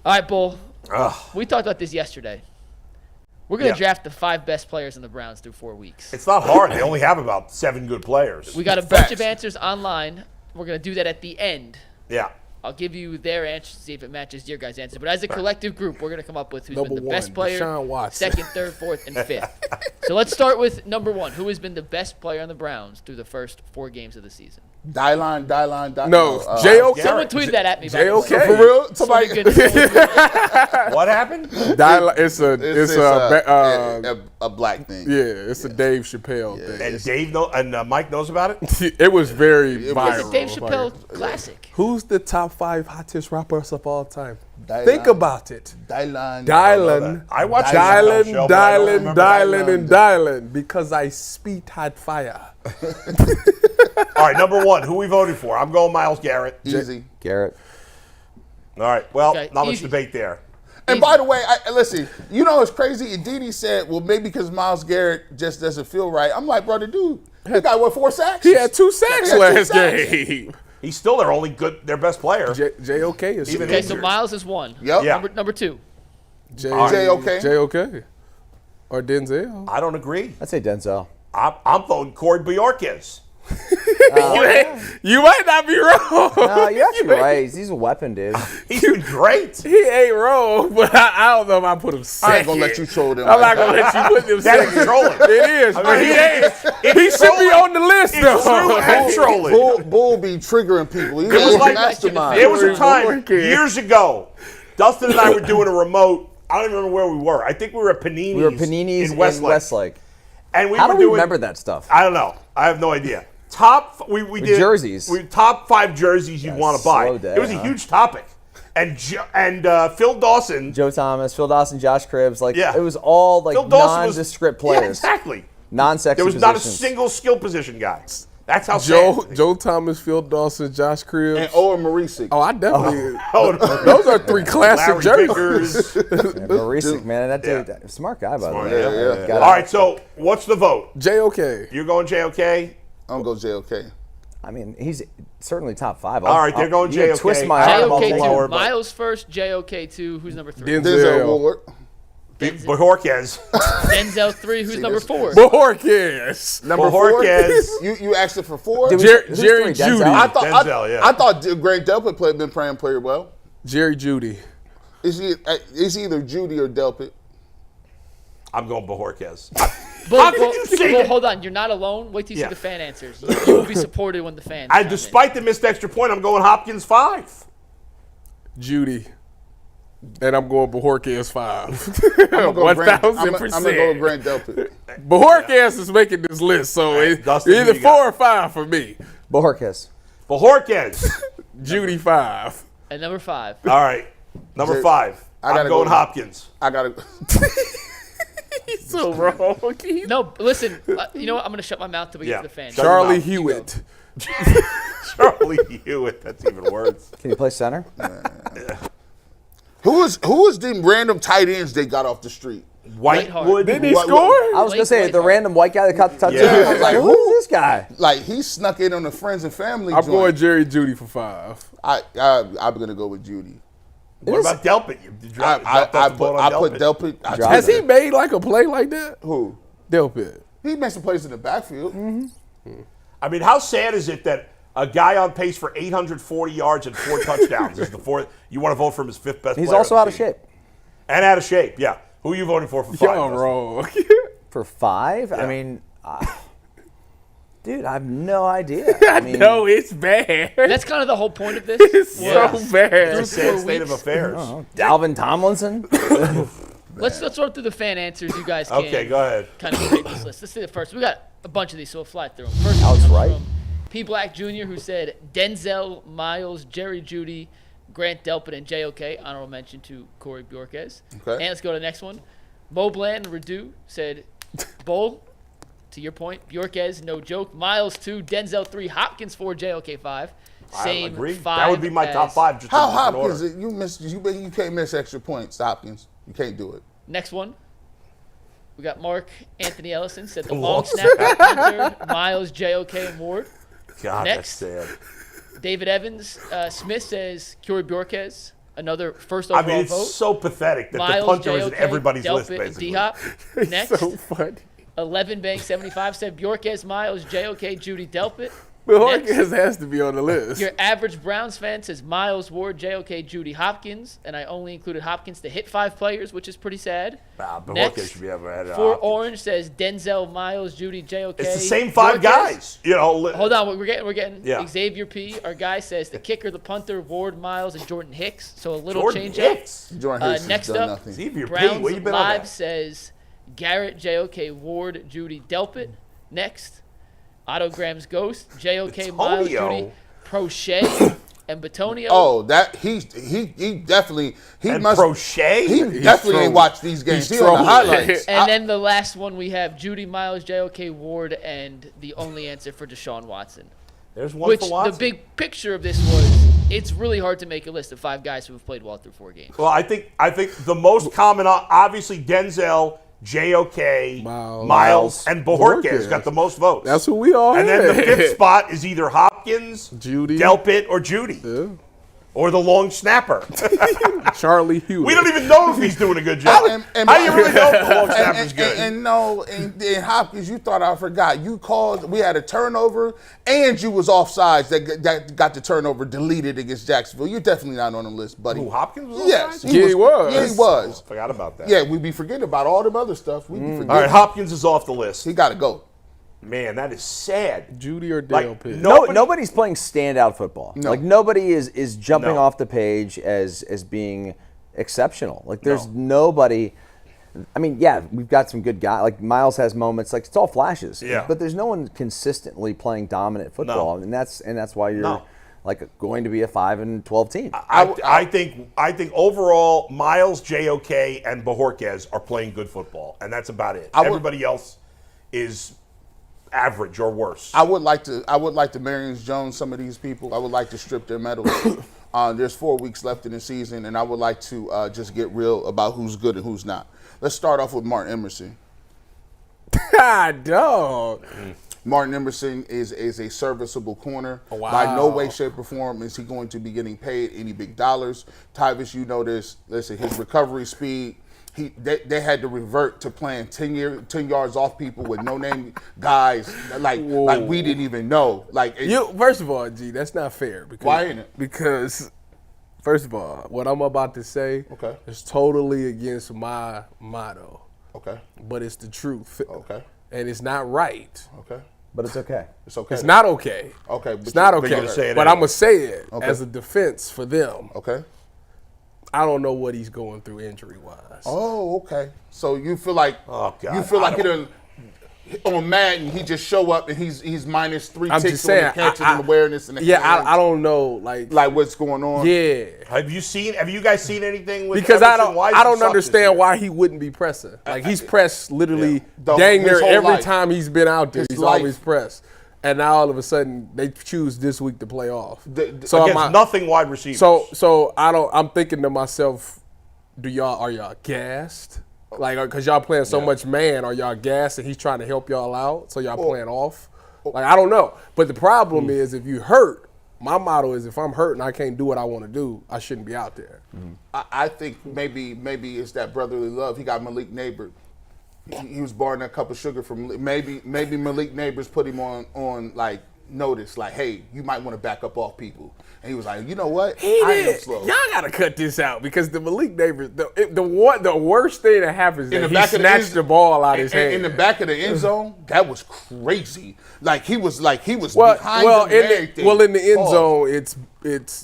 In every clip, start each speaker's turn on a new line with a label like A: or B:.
A: All right, Bull. We talked about this yesterday. We're going to draft the 5 best players in the Browns through 4 weeks.
B: It's not hard. They only have about 7 good players.
A: We got a bunch of answers online. We're going to do that at the end.
B: Yeah.
A: I'll give you their answers to see if it matches your guys' answer. But as a collective group, we're going to come up with who's been the best player, second, third, fourth, and fifth. So let's start with number 1. Who has been the best player on the Browns through the first 4 games of the season?
C: Dylan.
D: No, J.O.K.
A: Someone tweeted that at me.
D: J.O.K.
C: For real? Somebody.
B: What happened?
D: It's
C: a black thing.
D: Yeah, it's a Dave Chappelle thing.
B: And Mike knows about it?
D: It was very viral.
A: It's a Dave Chappelle classic.
D: Who's the top 5 hottest rappers of all time? Think about it.
C: Dylan.
B: I watched
D: Dylan, because I spit hot fire.
B: All right, number 1. Who we voting for? I'm going Myles Garrett.
C: Easy.
E: Garrett.
B: All right. Well,
A: Okay,
B: not much
A: easy.
B: debate there.
C: And by the way, listen, you know what's crazy? Aditi said, well, maybe because Myles Garrett just doesn't feel right. I'm like, brother, dude, he got, 4 sacks?
D: He had 2 sacks last game.
B: He's still their best player.
D: J.O.K. is
B: Even
A: Okay,
B: injured.
A: so Miles is 1.
C: Yep.
B: Yeah.
A: Number 2.
C: J.O.K.
D: J.O.K. Or Denzel.
B: I don't agree.
E: I'd say Denzel.
B: I'm voting Corey Bojorquez.
D: You might not be wrong.
E: No, you're actually right. He's a weapon, dude.
B: He's been great.
D: He ain't wrong, but I don't know if I put him second.
C: I ain't going to let you troll them.
D: I'm not going to let you put him
B: That
D: second.
B: is trolling.
D: It is, but he ain't. He should be on the list,
B: It's true
D: though.
B: and trolling.
C: Bull be triggering people. He's
B: was
C: a
B: like-
C: mastermind.
B: There was a time
D: Bojorquez.
B: years ago, Dustin and I were doing a remote. I don't even remember where we were. I think we were at Panini's.
E: We were Panini's
B: in Westlake. And we
E: How
B: were
E: do we
B: doing,
E: remember that stuff?
B: I don't know. I have no idea. We did
E: jerseys.
B: Top 5 jerseys you'd want to buy.
E: slow day,
B: It was a huge topic. And Phil Dawson.
E: Joe Thomas, Phil Dawson, Josh Cribbs.
B: Yeah.
E: It was all like
B: Phil Dawson was-
E: nondescript
B: Yeah,
E: players.
B: exactly.
E: Non-sexy
B: There was not a
E: positions.
B: single skill position guy. That's how
D: Joe Thomas, Phil Dawson, Josh Cribbs.
C: And Owen Marisic.
D: Oh, I definitely.
B: Oh,
D: Those are 3 classic
B: Larry
D: jerseys.
B: Pickers.
E: Marisic, man. That dude, smart guy, by the way.
C: Yeah.
E: Got
B: All
E: it.
B: right, so what's the vote?
D: J.O.K.
B: You're going JOK?
C: I'm going to go J.O.K.
E: I mean, he's certainly top 5.
B: All right, they're going
E: you
B: JOK.
E: Twist my arm.
B: JOK
A: JOK
B: I'll
A: 2.
B: lower, but-
A: Miles first, JOK 2. Who's number 3?
C: Denzel Ward.
B: Bojorquez.
A: Denzel 3. Who's number 4?
D: Bojorquez.
C: Number
B: Bojorquez.
C: 4. You asked it for 4?
E: Did we-
D: Jerry
E: who's 3?
D: Judy.
E: Denzel?
B: Denzel, yeah.
C: I thought Grant Delpit been playing well.
D: Jerry Judy.
C: It's either Judy or Delpit.
B: I'm going Bojorquez.
A: How
B: could you say that?
A: Hold on. You're not alone. Wait till you
B: Yeah.
A: see the fan answers. You will be supported when the fans chime in.
B: Despite the missed extra point, I'm going Hopkins 5.
D: Judy. And I'm going Bojorquez 5.
C: I'm going to go with
D: 1,000%.
C: Grant Delpit.
D: Bojorquez is making this list, so it's
B: Dustin,
D: either
B: who you
D: 4
B: got?
D: or 5 for me.
E: Bojorquez.
B: Bojorquez.
D: Judy 5.
A: And number 5.
B: All right. Number 5. I'm
C: gotta
B: going
C: go-
B: Hopkins.
C: I got to.
D: He's so wrong.
A: No, listen. You know what? I'm going to shut my mouth till we get to the fans.
B: Shut
D: Charlie
B: your mouth.
D: Hewitt.
B: Charlie Hewitt. That's even worse.
E: Can you play center?
C: Who is the random tight ends they got off the street?
B: Whitewood.
D: Didn't he
C: What-
D: score?
E: I was going to say, the random white guy that caught the touchdown.
B: Yeah.
E: I was like, who is this guy?
C: Like he snuck in on the friends and family.
D: I'm
C: joint.
D: going Jerry Judy for 5.
C: I'm gonna go with Judy.
B: What about Delpit? You dropped
C: I
B: the ball on
C: put
B: Delpit.
C: Delpit.
E: Drop
D: Has
E: it.
D: he made like a play like that?
C: Who?
D: Delpit.
C: He made some plays in the backfield.
B: I mean, how sad is it that a guy on pace for 840 yards and 4 touchdowns is the 4th? You want to vote for him as 5th best
E: He's
B: player
E: also
B: on
E: out
B: the
E: of
B: team.
E: shape.
B: And out of shape, yeah. Who are you voting for 5?
D: Y'all
B: Dustin?
D: wrong.
E: For 5? I mean, dude, I have no idea.
D: I know it's bad.
A: That's kind of the whole point of this.
D: It's so
B: It's a
D: bad.
B: sad state of affairs.
E: Dalvin Tomlinson?
A: Let's run through the fan answers. You guys can
B: Okay, go ahead.
A: kind of create this list. Let's see the first. We got a bunch of these, so we'll fly through them. First
E: Alex
A: one
E: Wright.
A: from P. Black Jr., who said Denzel, Miles, Jerry Judy, Grant Delpit, and JOK. Honorable mention to Corey Bojorquez.
C: Okay.
A: And let's go to the next one. Mo Bland Redu said Bull, to your point, Bjorquez, no joke. Miles 2, Denzel 3, Hopkins 4, JOK 5. Same
B: I agree.
A: 5.
B: That would be my top 5. Just
C: How
B: in different
C: Hopkins?
B: order.
C: You can't miss extra points, Hopkins. You can't do it.
A: Next one. We got Mark Anthony Ellison said the
B: Long
A: long snapper, Hunter, Miles, JOK, and Ward.
B: God,
A: Next.
B: that's sad.
A: David Evans Smith says Corey Bjorquez. another first overall vote.
B: I mean, it's so pathetic that
A: Miles,
B: the punter is in
A: JOK,
B: everybody's list,
A: Delpit,
B: basically.
A: D-Hop. Next,
D: So funny.
A: 11 Bank 75 said Bjorkes, Miles, JOK, Judy, Delpit.
D: Bjorkes has to be on the list.
A: Your average Browns fan says Miles, Ward, JOK, Judy, Hopkins, and I only included Hopkins to hit 5 players, which is pretty sad.
B: But
A: Next,
B: should be able to
A: for Orange says Denzel, Miles, Judy, JOK.
B: It's the same 5 guys.
A: Hold on, we're getting Xavier P. Our guy says the kicker, the punter, Ward, Miles, and Jordan Hicks. So a little change up.
C: Jordan Hicks
A: Next
C: has done
A: up,
C: nothing.
B: Xavier P.
A: Browns
B: Where you been on
A: Live
B: that?
A: says Garrett, JOK, Ward, Judy, Delpit. Next, Autograms Ghost, JOK, Miles, Judy, Prochet, and Batonio.
C: Oh, that he definitely
B: And
C: must
B: Prochet?
C: He definitely ain't watched these games. He on the highlights.
A: And then the last one we have Judy, Miles, JOK, Ward, and the only answer for Deshaun Watson.
B: There's one
A: Which
B: for Watson.
A: the big picture of this was, it's really hard to make a list of 5 guys who have played well through 4 games.
B: Well, I think the most common, obviously Denzel, JOK, Miles, and Bojorquez got the most votes.
D: That's who we all
B: And
D: had.
B: then the 5th spot is either Hopkins,
D: Judy,
B: Delpit, or Judy.
D: Yeah.
B: Or the long snapper.
D: Charlie Hewitt.
B: We don't even know if he's doing a good job. How do you really know if the long snapper's good?
C: And Hopkins, you thought I forgot. You called. We had a turnover, and you was offsides that got the turnover deleted against Jacksonville. You're definitely not on the list, buddy.
B: Who, Hopkins was
C: Yes,
B: offside?
D: Yeah, he was.
C: Yeah, he was.
B: Forgot about that.
C: Yeah, we'd be forgetting about all them other stuff. We'd be forgetting.
B: All right, Hopkins is off the list.
C: He got to go.
B: Man, that is sad.
D: Judy or
B: Like,
D: Dale Pitt.
E: Nobody's playing standout football.
C: No.
E: Like nobody is jumping
B: No.
E: off the page as being exceptional. Like there's nobody. I mean, yeah, we've got some good guys. Like Miles has moments. Like it's all flashes.
B: Yeah.
E: But there's no one consistently playing dominant football, and that's why you're like going to be a 5-12 team.
B: I think overall Miles, JOK, and Bojorquez are playing good football, and that's about it. Everybody else is average or worse.
C: I would like to Marion Jones some of these people. I would like to strip their medals. There's 4 weeks left in the season, and I would like to just get real about who's good and who's not. Let's start off with Martin Emerson.
D: God, dog.
C: Martin Emerson is a serviceable corner.
D: Wow.
C: By no way, shape, or form is he going to be getting paid any big dollars. Tyvis, you know this. Listen, his recovery speed. They had to revert to playing 10 yards off people with no-name guys like we didn't even know.
D: First of all, G, that's not fair. Because,
C: why ain't it?
D: Because, first of all, what I'm about to say is totally against my motto.
C: Okay.
D: But it's the truth.
C: Okay.
D: And it's not right.
C: Okay.
E: But it's okay.
C: It's okay.
D: It's not okay.
C: Okay.
D: It's not okay.
B: But I'm
D: going to say it as a defense for them.
C: Okay.
D: I don't know what he's going through injury-wise.
C: Oh, okay. So you feel like he done on Madden, he just show up and he's minus 3
D: I'm
C: ticks
D: just saying,
C: on the catches and awareness and
D: I don't know like
C: what's going on.
D: Yeah.
B: Have you guys seen anything with
D: because
B: Emerson?
D: I don't understand why he wouldn't be pressing. Like he's pressed literally dang near every time he's been out there. He's always pressed. And now all of a sudden they choose this week to play off.
B: So against nothing wide receivers.
D: So I'm thinking to myself, are y'all gassed? Like, because y'all playing so much man, are y'all gassed and he's trying to help y'all out, so y'all playing off? Like, I don't know. But the problem is if you hurt, my motto is if I'm hurt and I can't do what I want to do, I shouldn't be out there.
C: I think maybe it's that brotherly love. He got Malik Neighbor. He was borrowing a cup of sugar from maybe Malik Neighbors put him on like notice, like, hey, you might want to back up off people. And he was like, you know what? I am slow.
D: Y'all gotta cut this out because the Malik Neighbors, the worst thing that happens is that he snatched the ball out his hand
C: in the back of the end zone. That was crazy. Like he was behind him and everything.
D: In the end zone, it's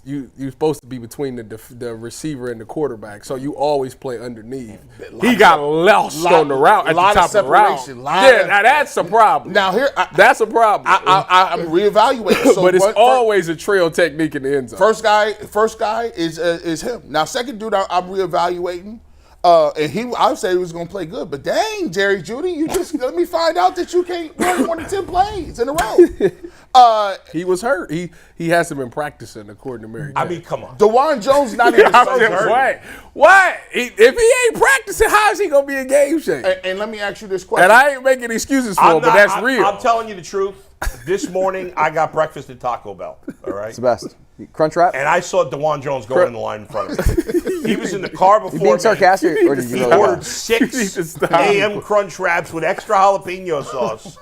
D: you're supposed to be between the receiver and the quarterback, so you always play underneath. He got lost on the route at the top of the route. Now that's a problem.
C: Now here,
D: that's a problem.
C: I'm reevaluating.
D: So but it's always a trail technique in the end zone.
C: First guy is him. Now second dude, I'm reevaluating. And I would say he was going to play good, but dang, Jerry Jeudy, you just let me find out that you can't run more than 10 plays in a row.
D: He was hurt. He hasn't been practicing, according to Mary Jane.
B: I mean, come on.
C: DeJuan Jones not even hurt.
D: What? If he ain't practicing, how is he going to be in game shape?
C: And let me ask you this question.
D: And I ain't making excuses for him, but that's real.
B: I'm telling you the truth. This morning, I got breakfast at Taco Bell. All right?
E: It's the best. Crunchwrap?
B: And I saw DeJuan Jones going in the line in front of him. He was in the car before
E: You being
B: me.
E: sarcastic, or did you
B: He
E: really
B: ordered
E: know?
B: 6 a.m. crunch wraps with extra jalapeno sauce.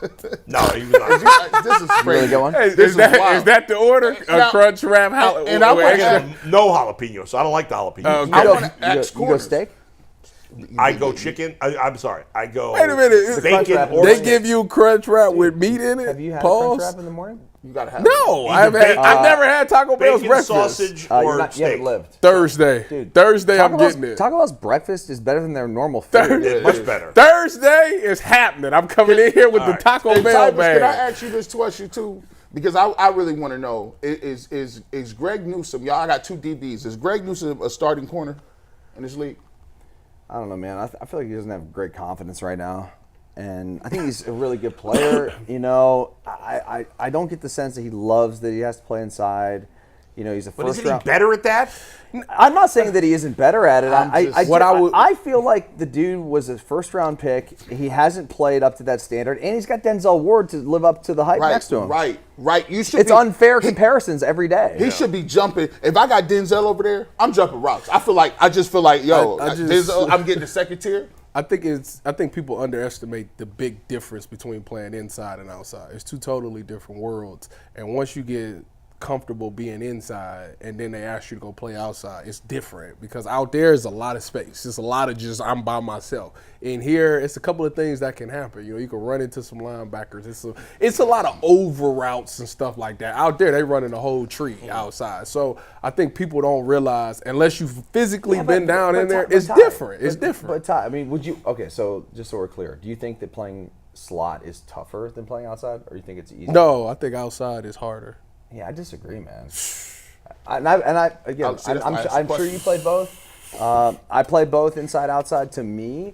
B: No, he was not.
C: This is
E: You really
C: crazy.
E: get one?
D: Hey,
C: This
D: is that
C: wild.
D: the order?
C: Now-
D: A crunch wrap?
C: and I want to
D: extra-
C: ask-
B: No jalapeno, so I don't like the jalapeno.
D: Okay.
C: I
E: You
C: want to ask
E: go
C: corners.
E: steak?
B: I go chicken. I'm sorry. I go
D: Wait a minute.
B: bacon
E: Crunchwrap.
B: or
D: They
B: steak.
D: give you crunch wrap with meat in it?
E: Have you had
D: Pause?
E: a crunch wrap in the morning?
C: You gotta have
D: No,
B: Either
D: I've never had Taco Bell's
B: bacon,
D: breakfast.
B: sausage,
E: You're
B: or
E: not, you
B: steak.
E: haven't lived.
D: Thursday.
E: Dude,
D: Thursday, I'm
E: Bell's,
D: getting it.
E: Taco Bell's breakfast is better than their normal food.
B: Yeah, much better.
D: Thursday is happening. I'm coming in here with the
B: right.
D: Taco
C: Hey,
D: Bell
C: Tyvis,
D: bag.
C: can I ask you this question too? Because I really want to know, is Greg Newsome, y'all, I got 2 DBs, is Greg Newsome a starting corner in this league?
E: I don't know, man. I feel like he doesn't have great confidence right now. And I think he's a really good player. You know, I don't get the sense that he loves that he has to play inside. You know, he's a
B: But
E: first
B: isn't he
E: round.
B: better at that?
E: I'm not saying that he isn't better at it. I feel like the dude was a first round pick. He hasn't played up to that standard, and he's got Denzel Ward to live up to the hype next to him.
C: Right. You should.
E: It's unfair comparisons every day.
C: He should be jumping. If I got Denzel over there, I'm jumping routes. I just feel like, yo, Denzel, I'm getting the second tier.
D: I think people underestimate the big difference between playing inside and outside. It's 2 totally different worlds. And once you get comfortable being inside and then they ask you to go play outside, it's different because out there is a lot of space. It's a lot of just I'm by myself. In here, it's a couple of things that can happen. You know, you can run into some linebackers. It's a lot of over routes and stuff like that. Out there, they running the whole tree outside. So I think people don't realize unless you've physically been down in there, it's different. It's different.
E: But Ty, I mean, okay, so just so we're clear, do you think that playing slot is tougher than playing outside, or do you think it's easier?
D: No, I think outside is harder.
E: Yeah, I disagree, man. I'm sure you played both. I played both inside, outside. To me,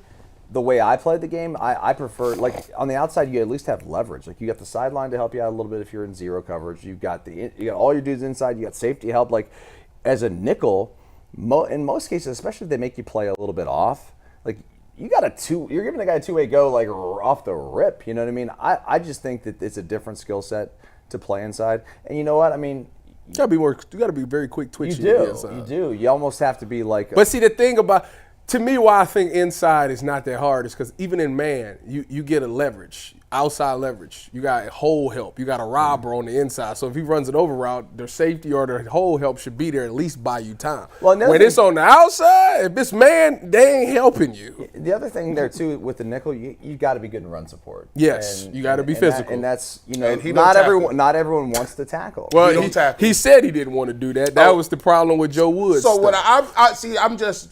E: the way I played the game, I prefer, like, on the outside, you at least have leverage. Like, you got the sideline to help you out a little bit if you're in zero coverage. You got all your dudes inside. You got safety help. Like, as a nickel, in most cases, especially if they make you play a little bit off, like, you're giving the guy a 2-way go, like, off the rip. You know what I mean? I just think that it's a different skill set to play inside. And you know what? I mean,
D: You gotta be very quick twitching.
E: you do. You almost have to be like.
D: But see, the thing about, to me, why I think inside is not that hard is because even in man, you get a leverage, outside leverage. You got hole help. You got a robber on the inside. So if he runs an over route, their safety or their hole help should be there, at least buy you time.
E: Well,
D: when it's on the outside, if it's man, they ain't helping you.
E: The other thing there too with the nickel, you got to be good in run support.
D: Yes, you got to be physical.
E: And that's
C: And he
E: not
C: don't
E: everyone.
C: tackle.
E: Not everyone wants to tackle.
D: Well,
C: don't tackle.
D: he said he didn't want to do that. That was the problem with Joe Woods.
C: So what
D: stuff.
C: I see,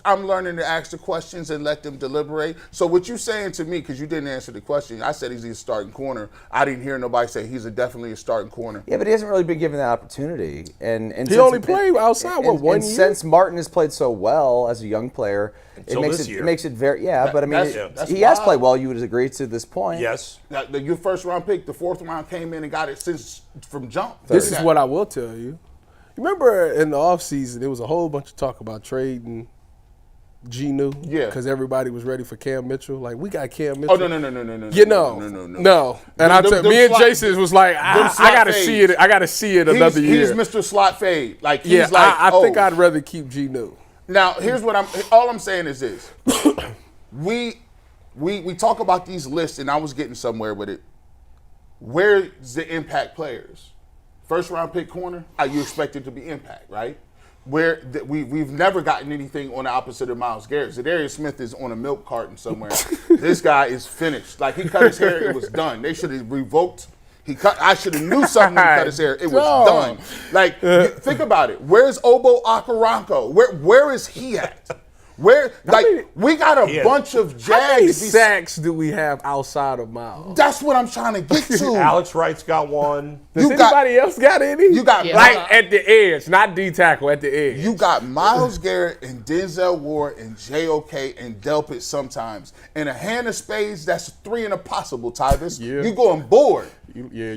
C: I'm learning to ask the questions and let them deliberate. So what you saying to me, because you didn't answer the question, I said he's a starting corner. I didn't hear nobody say he's definitely a starting corner.
E: Yeah, but he hasn't really been given that opportunity. And
D: He only played outside, what, 1 year?
E: Since Martin has played so well as a young player,
B: Until this year.
E: it makes it very but I mean,
C: That's
E: he has
C: wild.
E: played well. You would agree to this point.
B: Yes.
C: Now, your first round pick, the 4th round came in and got it from jump.
D: This is what I will tell you. Remember in the offseason, there was a whole bunch of talk about trading Genu.
C: Yeah.
D: Because everybody was ready for Cam Mitchell. Like, we got Cam Mitchell.
C: Oh, no.
D: You know. No. And me and Jason was like, I got to see it. I got to see it another year.
C: He's Mr. Slot Fade. Like, he's
D: Yeah,
C: like,
D: I think I'd rather keep Genu.
C: Now, here's what all I'm saying is this. we talk about these lists, and I was getting somewhere with it. Where's the impact players? First round pick corner, you expect it to be impact, right? We've never gotten anything on the opposite of Myles Garrett. Zadarius Smith is on a milk carton somewhere. This guy is finished. Like, he cut his hair, it was done. They should have revoked. I should have knew something when he cut his hair. It was done. Like, think about it. Where's Obo Akaranko? Where is he at? We got a bunch of
D: How many
C: Jags.
D: sacks do we have outside of Myles?
C: That's what I'm trying to get to.
B: Alex Wright's got one.
D: Does anybody else got any?
C: You got
D: like at the edge, not D tackle, at the edge.
C: You got Myles Garrett and Denzel Ward and JOK and Delpit sometimes. In a hand of spades, that's 3 and a possible, Tyvis.
D: Yeah.
C: You going bored.
D: Yeah,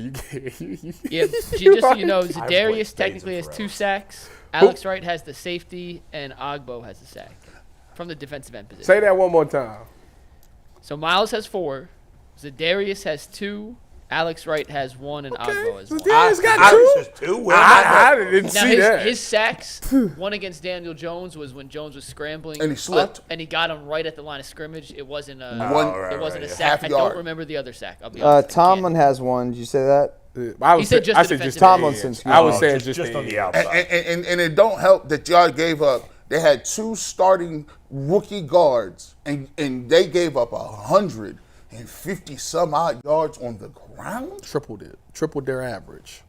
A: Just so you know, Zadarius technically has 2 sacks. Alex Wright has the safety, and Ogbo has the sack from the defensive end position.
D: Say that one more time.
A: So Myles has 4, Zadarius has 2, Alex Wright has 1 and Agbo has 1.
D: Darius got
B: Alex has 2.
D: I didn't
A: Now
D: see that.
A: his sacks, one against Daniel Jones was when Jones was scrambling
C: And he slipped.
A: up, and he got him right at the line of scrimmage. It wasn't a
C: Right,
A: sack. I
C: half-yard.
A: don't remember the other sack. I'll be honest.
E: Tomlin has 1. Did you say that?
D: I
A: He said just
D: I
A: the
D: said
A: defensive
E: Tomlinson.
D: I was
B: Oh,
D: saying
B: just
D: just
B: on the
D: the
B: outside.
C: And it don't help that y'all gave up. They had 2 starting rookie guards, and they gave up 150 some odd yards on the ground.
D: tripled their average.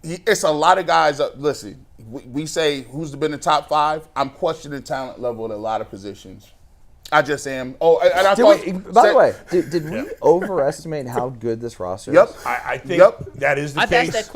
C: It's a lot of guys. Listen, we say who's been in the top 5. I'm questioning talent level at a lot of positions. I just am. Oh, and I thought.
E: By the way, did we overestimate how good this roster is?
C: Yep.
B: I think that is the
A: I've
B: case.
A: asked that